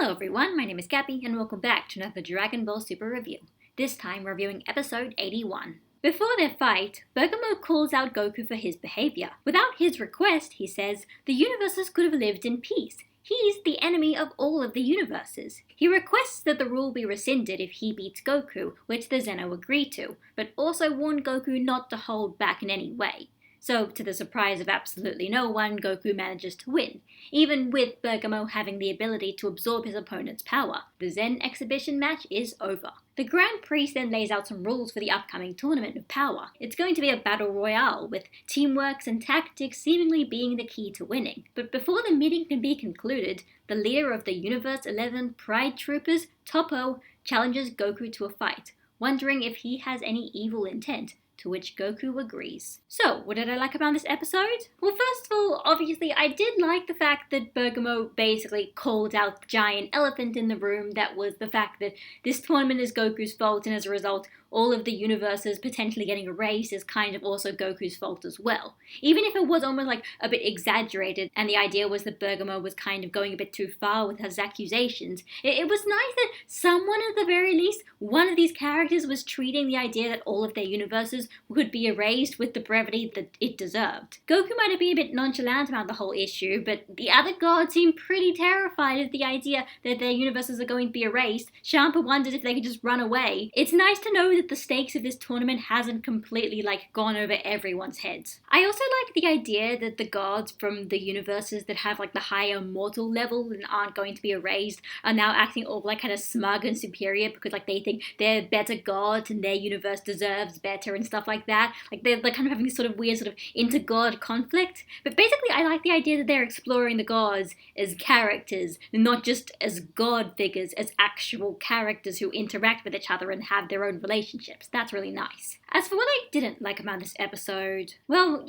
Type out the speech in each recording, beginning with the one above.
Hello everyone, my name is Gabby and welcome back to another Dragon Ball Super review. This time reviewing episode 81. Before their fight, Bergamo calls out Goku for his behavior. Without his request, he says, the universes could have lived in peace. He's the enemy of all of the universes. He requests that the rule be rescinded if he beats Goku, which the Zeno agree to, but also warn Goku not to hold back in any way. So, to the surprise of absolutely no one, Goku manages to win, even with Bergamo having the ability to absorb his opponent's power. The Zen exhibition match is over. The Grand Priest then lays out some rules for the upcoming Tournament of Power. It's going to be a battle royale, with teamwork and tactics seemingly being the key to winning. But before the meeting can be concluded, the leader of the Universe 11 Pride Troopers, Toppo, challenges Goku to a fight, wondering if he has any evil intent. To which Goku agrees. So, what did I like about this episode? Well, first of all, obviously, I did like the fact that Bergamo basically called out the giant elephant in the room. That was the fact that this tournament is Goku's fault, and as a result, all of the universes potentially getting erased is kind of also Goku's fault as well. Even if it was almost like a bit exaggerated, and the idea was that Bergamo was kind of going a bit too far with his accusations, it was nice that someone at the very least, one of these characters was treating the idea that all of their universes would be erased with the brevity that it deserved. Goku might have been a bit nonchalant about the whole issue, but the other gods seemed pretty terrified of the idea that their universes are going to be erased. Champa wondered if they could just run away. It's nice to know that the stakes of this tournament hasn't completely gone over everyone's heads. I also like the idea that the gods from the universes that have the higher mortal level and aren't going to be erased are now acting all kind of smug and superior because they think they're better gods and their universe deserves better and stuff like that. They're kind of having this sort of weird inter-god conflict. But basically I like the idea that they're exploring the gods as characters, not just as god figures, as actual characters who interact with each other and have their own relationships. That's really nice. As for what I didn't like about this episode, well,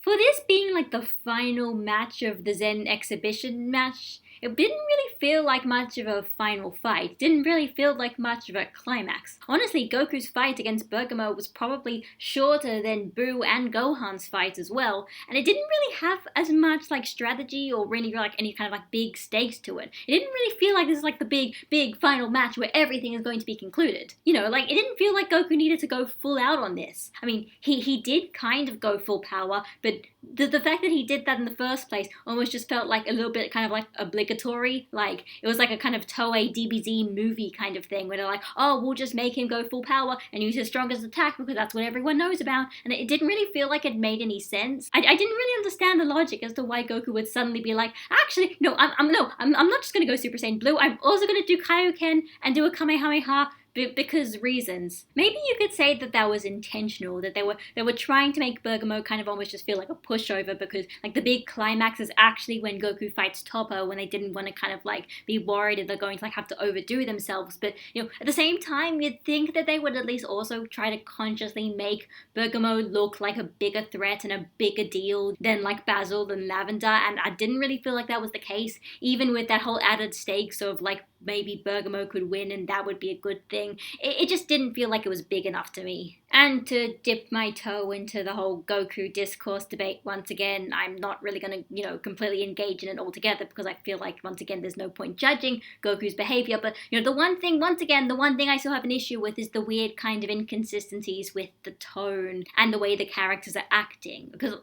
for this being the final match of the Zen exhibition match, it didn't really feel like much of a final fight. It didn't really feel like much of a climax. Honestly, Goku's fight against Bergamo was probably shorter than Buu and Gohan's fight as well, and it didn't really have as much strategy or really any kind of big stakes to it. It didn't really feel like this is the big final match where everything is going to be concluded. It didn't feel like Goku needed to go full out on this. I mean, he did kind of go full power, but the fact that he did that in the first place almost just felt a little bit kind of obligatory. It was a kind of Toei DBZ movie kind of thing where they're oh, we'll just make him go full power and use his strongest attack because that's what everyone knows about. And it didn't really feel like it made any sense. I didn't really understand the logic as to why Goku would suddenly be actually, no, I'm not just gonna go Super Saiyan Blue. I'm also gonna do Kaioken and do a Kamehameha. Because reasons. Maybe you could say that was intentional, that they were trying to make Bergamo kind of almost just feel like a pushover because the big climax is actually when Goku fights Toppo, when they didn't want to kind of be worried that they're going to have to overdo themselves. But at the same time, you'd think that they would at least also try to consciously make Bergamo look like a bigger threat and a bigger deal than Basil and Lavender, and I didn't really feel like that was the case, even with that whole added stakes of maybe Bergamo could win and that would be a good thing. It just didn't feel like it was big enough to me. And to dip my toe into the whole Goku discourse debate once again, I'm not really going to, completely engage in it altogether because I feel like, once again, there's no point judging Goku's behavior. But, the one thing I still have an issue with is the weird kind of inconsistencies with the tone and the way the characters are acting. Because,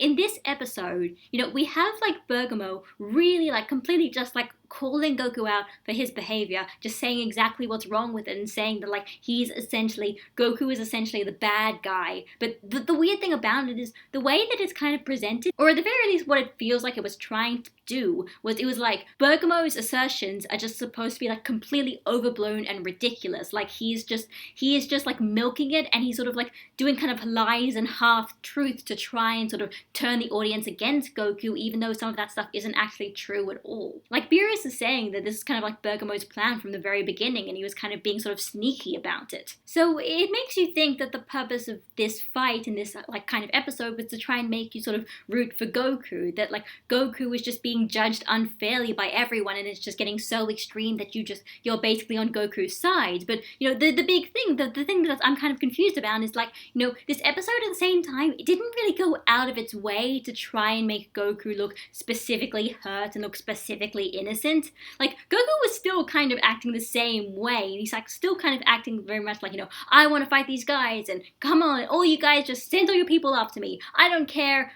in this episode, we have, Bergamo really, completely just, calling Goku out for his behavior, just saying exactly what's wrong with it and saying that Goku is essentially the bad guy. But the weird thing about it is the way that it's kind of presented, or at the very least what it feels like it was trying to do, was it was Bergamo's assertions are just supposed to be completely overblown and ridiculous. He is just milking it, and he's sort of doing kind of lies and half-truths to try and sort of turn the audience against Goku, even though some of that stuff isn't actually true at all. Beerus is saying that this is kind of Bergamo's plan from the very beginning, and he was kind of being sort of sneaky about it. So it makes you think that the purpose of this fight in this kind of episode was to try and make you sort of root for Goku, that Goku was just being being judged unfairly by everyone, and it's just getting so extreme that you're basically on Goku's side. But the big thing, the thing that I'm kind of confused about is, like, this episode at the same time, it didn't really go out of its way to try and make Goku look specifically hurt and look specifically innocent. Like, Goku was still kind of acting the same way, and he's like still kind of acting very much like, I want to fight these guys, and come on, all you guys, just send all your people after me. I don't care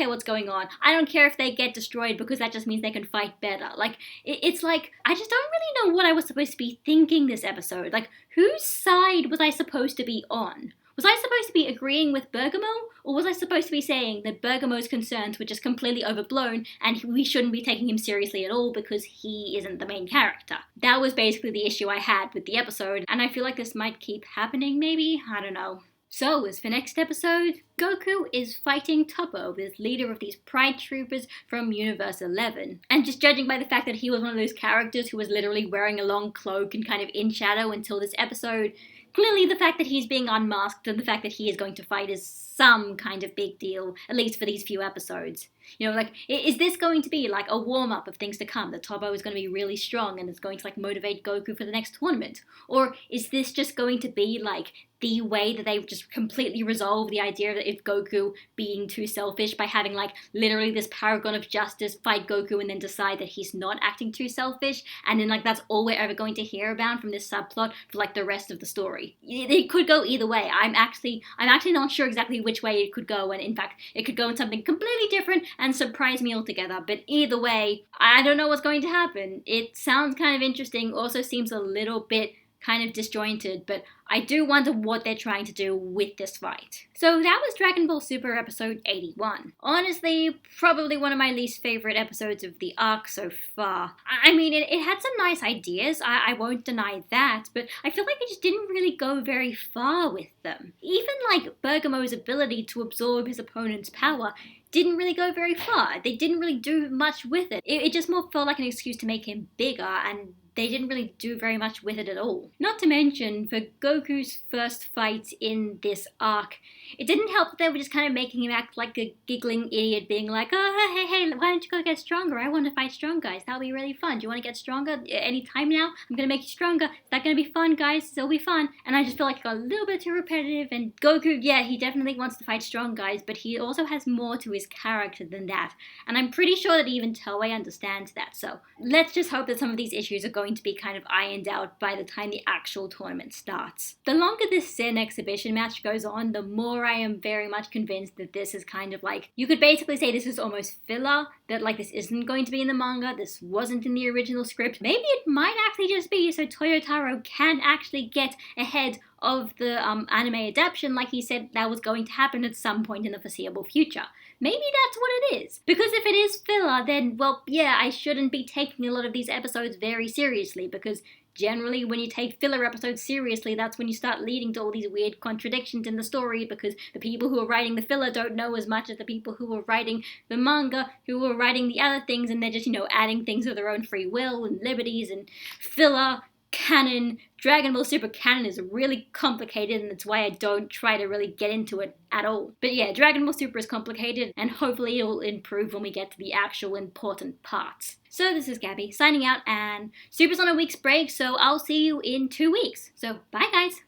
what's going on. I don't care if they get destroyed, because that just means they can fight better. Like, it's like, I just don't really know what I was supposed to be thinking this episode. Like, whose side was I supposed to be on? Was I supposed to be agreeing with Bergamo, or was I supposed to be saying that Bergamo's concerns were just completely overblown and we shouldn't be taking him seriously at all because he isn't the main character? That was basically the issue I had with the episode, and I feel like this might keep happening maybe? I don't know. So, as for next episode, Goku is fighting Toppo, this leader of these Pride Troopers from Universe 11. And just judging by the fact that he was one of those characters who was literally wearing a long cloak and kind of in shadow until this episode, clearly the fact that he's being unmasked and the fact that he is going to fight is some kind of big deal, at least for these few episodes. Like, is this going to be like a warm-up of things to come, that Toppo is going to be really strong and it's going to like motivate Goku for the next tournament? Or is this just going to be like the way that they just completely resolve the idea that if Goku being too selfish by having like literally this paragon of justice fight Goku and then decide that he's not acting too selfish, and then like that's all we're ever going to hear about from this subplot for like the rest of the story? It could go either way. I'm actually not sure exactly which way it could go, and in fact it could go in something completely different and surprise me altogether. But either way, I don't know what's going to happen. It sounds kind of interesting, also seems a little bit kind of disjointed, but I do wonder what they're trying to do with this fight. So that was Dragon Ball Super episode 81. Honestly, probably one of my least favorite episodes of the arc so far. I mean, it had some nice ideas, I won't deny that, but I feel like it just didn't really go very far with them. Even like Bergamo's ability to absorb his opponent's power didn't really go very far. They didn't really do much with it. It just more felt like an excuse to make him bigger, and they didn't really do very much with it at all. Not to mention, for Goku's first fight in this arc, it didn't help that they were just kind of making him act like a giggling idiot, being like, oh, hey, why don't you go get stronger? I want to fight strong guys. That'll be really fun. Do you want to get stronger any time now? I'm going to make you stronger. Is that going to be fun, guys? It'll be fun. And I just feel like it got a little bit too repetitive, and Goku, yeah, he definitely wants to fight strong guys, but he also has more to his character than that. And I'm pretty sure that even Toei understands that. So let's just hope that some of these issues are going to be kind of ironed out by the time the actual tournament starts. The longer this Sin exhibition match goes on, the more I am very much convinced that this is kind of like, you could basically say this is almost filler, that like this isn't going to be in the manga, this wasn't in the original script. Maybe it might actually just be so Toyotaro can actually get ahead of the anime adaptation, like he said that was going to happen at some point in the foreseeable future. Maybe that's what it is. Because if it is filler, then, well, yeah, I shouldn't be taking a lot of these episodes very seriously, because generally when you take filler episodes seriously, that's when you start leading to all these weird contradictions in the story, because the people who are writing the filler don't know as much as the people who are writing the manga, who are writing the other things, and they're just, adding things of their own free will and liberties. And filler canon, Dragon Ball Super canon, is really complicated, and that's why I don't try to really get into it at all. But yeah, Dragon Ball Super is complicated, and hopefully it'll improve when we get to the actual important parts. So this is Gabby signing out, and Super's on a week's break, so I'll see you in 2 weeks. So bye guys!